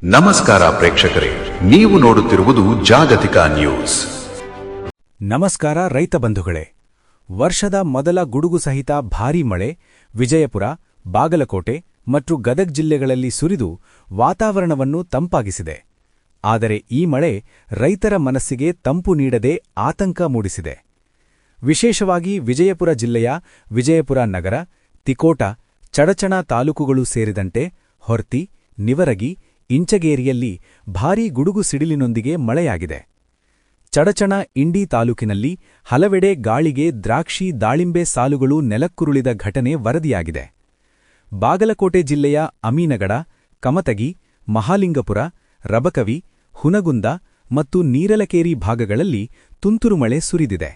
ನಮಸ್ಕಾರ ಪ್ರೇಕ್ಷಕರೇ, ನೀವು ನೋಡುತ್ತಿರುವುದು ಜಾಗತಿಕ ನ್ಯೂಸ್. ನಮಸ್ಕಾರ ರೈತ ಬಂಧುಗಳೇ. ವರ್ಷದ ಮೊದಲ ಗುಡುಗು ಸಹಿತ ಭಾರೀ ಮಳೆ ವಿಜಯಪುರ, ಬಾಗಲಕೋಟೆ ಮತ್ತು ಗದಗ ಜಿಲ್ಲೆಗಳಲ್ಲಿ ಸುರಿದು ವಾತಾವರಣವನ್ನು ತಂಪಾಗಿಸಿದೆ. ಆದರೆ ಈ ಮಳೆ ರೈತರ ಮನಸ್ಸಿಗೆ ತಂಪು ನೀಡದೆ ಆತಂಕ ಮೂಡಿಸಿದೆ. ವಿಶೇಷವಾಗಿ ವಿಜಯಪುರ ಜಿಲ್ಲೆಯ ವಿಜಯಪುರ ನಗರ, ತಿಕೋಟ, ಚಡಚಣ ತಾಲೂಕುಗಳು ಸೇರಿದಂತೆ ಹೊರ್ತಿ, ನಿವರಗಿ, ಇಂಚಗೇರಿಯಲ್ಲಿ ಭಾರೀ ಗುಡುಗು ಸಿಡಿಲಿನೊಂದಿಗೆ ಮಳೆಯಾಗಿದೆ. ಚಡಚಣ ಇಂಡಿ ತಾಲೂಕಿನಲ್ಲಿ ಹಲವೆಡೆ ಗಾಳಿಗೆ ದ್ರಾಕ್ಷಿ, ದಾಳಿಂಬೆ ಸಾಲುಗಳು ನೆಲಕ್ಕುರುಳಿದ ಘಟನೆ ವರದಿಯಾಗಿದೆ. ಬಾಗಲಕೋಟೆ ಜಿಲ್ಲೆಯ ಅಮೀನಗಡ, ಕಮತಗಿ, ಮಹಾಲಿಂಗಪುರ, ರಬಕವಿ, ಹುನಗುಂದ ಮತ್ತು ನೀರಲಕೇರಿ ಭಾಗಗಳಲ್ಲಿ ತುಂತುರು ಮಳೆ ಸುರಿದಿದೆ.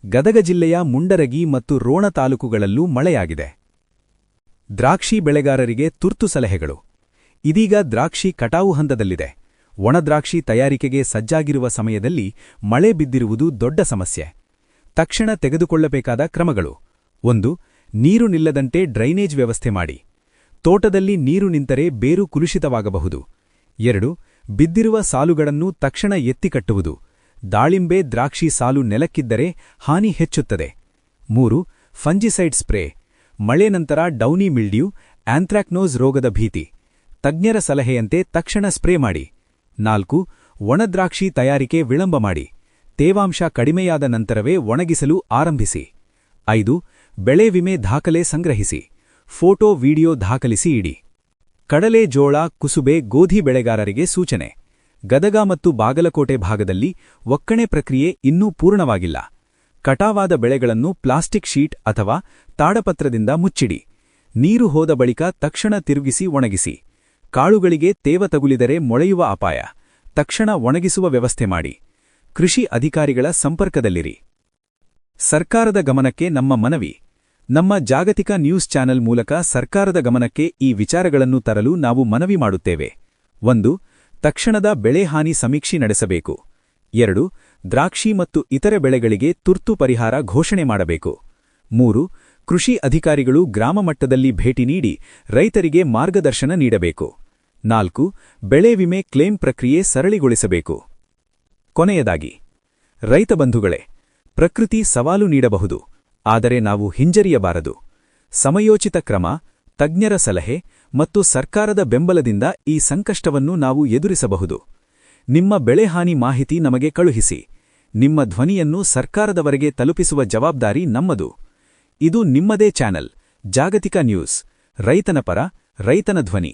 ಗದಗ ಜಿಲ್ಲೆಯ ಮುಂಡರಗಿ ಮತ್ತು ರೋಣ ತಾಲೂಕುಗಳಲ್ಲೂ ಮಳೆಯಾಗಿದೆ. ದ್ರಾಕ್ಷಿ ಬೆಳೆಗಾರರಿಗೆ ತುರ್ತು ಸಲಹೆಗಳು. ಇದೀಗ ದ್ರಾಕ್ಷಿ ಕಟಾವು ಹಂತದಲ್ಲಿದೆ. ಒಣದ್ರಾಕ್ಷಿ ತಯಾರಿಕೆಗೆ ಸಜ್ಜಾಗಿರುವ ಸಮಯದಲ್ಲಿ ಮಳೆ ಬಿದ್ದಿರುವುದು ದೊಡ್ಡ ಸಮಸ್ಯೆ. ತಕ್ಷಣ ತೆಗೆದುಕೊಳ್ಳಬೇಕಾದ ಕ್ರಮಗಳು: 1. ನೀರು ನಿಲ್ಲದಂತೆ ಡ್ರೈನೇಜ್ ವ್ಯವಸ್ಥೆ ಮಾಡಿ. ತೋಟದಲ್ಲಿ ನೀರು ನಿಂತರೆ ಬೇರು ಕುಲುಷಿತವಾಗಬಹುದು. 2. ಬಿದ್ದಿರುವ ಸಾಲುಗಳನ್ನು ತಕ್ಷಣ ಎತ್ತಿಕಟ್ಟುವುದು. ದಾಳಿಂಬೆ, ದ್ರಾಕ್ಷಿ ಸಾಲು ನೆಲಕ್ಕಿದ್ದರೆ ಹಾನಿ ಹೆಚ್ಚುತ್ತದೆ. 3. Fungicide spray. ಮಳೆ ನಂತರ ಡೌನಿ ಮಿಲ್ಡ್ಯೂ, ಆಂಥ್ರಾಕ್ನೋಸ್ ರೋಗದ ಭೀತಿ. ತಜ್ಞರ ಸಲಹೆಯಂತೆ ತಕ್ಷಣ ಸ್ಪ್ರೇ ಮಾಡಿ. 4. ಒಣದ್ರಾಕ್ಷಿ ತಯಾರಿಕೆ ವಿಳಂಬ ಮಾಡಿ. ತೇವಾಂಶ ಕಡಿಮೆಯಾದ ನಂತರವೇ ಒಣಗಿಸಲು ಆರಂಭಿಸಿ. 5. ಬೆಳೆ ವಿಮೆ ದಾಖಲೆ ಸಂಗ್ರಹಿಸಿ. ಫೋಟೋ, ವಿಡಿಯೋ ದಾಖಲಿಸಿ ಇಡಿ. ಕಡಲೆ, ಜೋಳ, ಕುಸುಬೆ, ಗೋಧಿ ಬೆಳೆಗಾರರಿಗೆ ಸೂಚನೆ. ಗದಗ ಮತ್ತು ಬಾಗಲಕೋಟೆ ಭಾಗದಲ್ಲಿ ಒಕ್ಕಣೆ ಪ್ರಕ್ರಿಯೆ ಇನ್ನೂ ಪೂರ್ಣವಾಗಿಲ್ಲ. ಕಟಾವಾದ ಬೆಳೆಗಳನ್ನು ಪ್ಲಾಸ್ಟಿಕ್ ಶೀಟ್ ಅಥವಾ ತಾಡಪತ್ರದಿಂದ ಮುಚ್ಚಿಡಿ. ನೀರು ಹೋದ ಬಳಿಕ ತಕ್ಷಣ ತಿರುಗಿಸಿ ಒಣಗಿಸಿ. ಕಾಳುಗಳಿಗೆ ತೇವ ತಗುಲಿದರೆ ಮೊಳೆಯುವ ಅಪಾಯ. ತಕ್ಷಣ ಒಣಗಿಸುವ ವ್ಯವಸ್ಥೆ ಮಾಡಿ. ಕೃಷಿ ಅಧಿಕಾರಿಗಳ ಸಂಪರ್ಕದಲ್ಲಿರಿ. ಸರ್ಕಾರದ ಗಮನಕ್ಕೆ ನಮ್ಮ ಮನವಿ. ನಮ್ಮ ಜಾಗತಿಕ ನ್ಯೂಸ್ ಚಾನೆಲ್ ಮೂಲಕ ಸರ್ಕಾರದ ಗಮನಕ್ಕೆ ಈ ವಿಚಾರಗಳನ್ನು ತರಲು ನಾವು ಮನವಿ ಮಾಡುತ್ತೇವೆ. 1. ತಕ್ಷಣದ ಬೆಳೆ ಹಾನಿ ಸಮೀಕ್ಷೆ ನಡೆಸಬೇಕು. 2. ದ್ರಾಕ್ಷಿ ಮತ್ತು ಇತರೆ ಬೆಳೆಗಳಿಗೆ ತುರ್ತು ಪರಿಹಾರ ಘೋಷಣೆ ಮಾಡಬೇಕು. 3. ಕೃಷಿ ಅಧಿಕಾರಿಗಳು ಗ್ರಾಮ ಮಟ್ಟದಲ್ಲಿ ಭೇಟಿ ನೀಡಿ ರೈತರಿಗೆ ಮಾರ್ಗದರ್ಶನ ನೀಡಬೇಕು. 4. ಬೆಳೆ ವಿಮೆ ಕ್ಲೇಮ್ ಪ್ರಕ್ರಿಯೆ ಸರಳಿಗೊಳಿಸಬೇಕು. ಕೊನೆಯದಾಗಿ, ರೈತ ಬಂಧುಗಳೇ, ಪ್ರಕೃತಿ ಸವಾಲು ನೀಡಬಹುದು, ಆದರೆ ನಾವು ಹಿಂಜರಿಯಬಾರದು. ಸಮಯೋಚಿತ ಕ್ರಮ, ತಜ್ಞರ ಸಲಹೆ ಮತ್ತು ಸರ್ಕಾರದ ಬೆಂಬಲದಿಂದ ಈ ಸಂಕಷ್ಟವನ್ನು ನಾವು ಎದುರಿಸಬಹುದು. ನಿಮ್ಮ ಬೆಳೆಹಾನಿ ಮಾಹಿತಿ ನಮಗೆ ಕಳುಹಿಸಿ. ನಿಮ್ಮ ಧ್ವನಿಯನ್ನು ಸರ್ಕಾರದವರೆಗೆ ತಲುಪಿಸುವ ಜವಾಬ್ದಾರಿ ನಮ್ಮದು. ಇದು ನಿಮ್ಮದೇ ಚಾನೆಲ್, ಜಾಗತಿಕ ನ್ಯೂಸ್. ರೈತನ ಪರ, ರೈತನ ಧ್ವನಿ.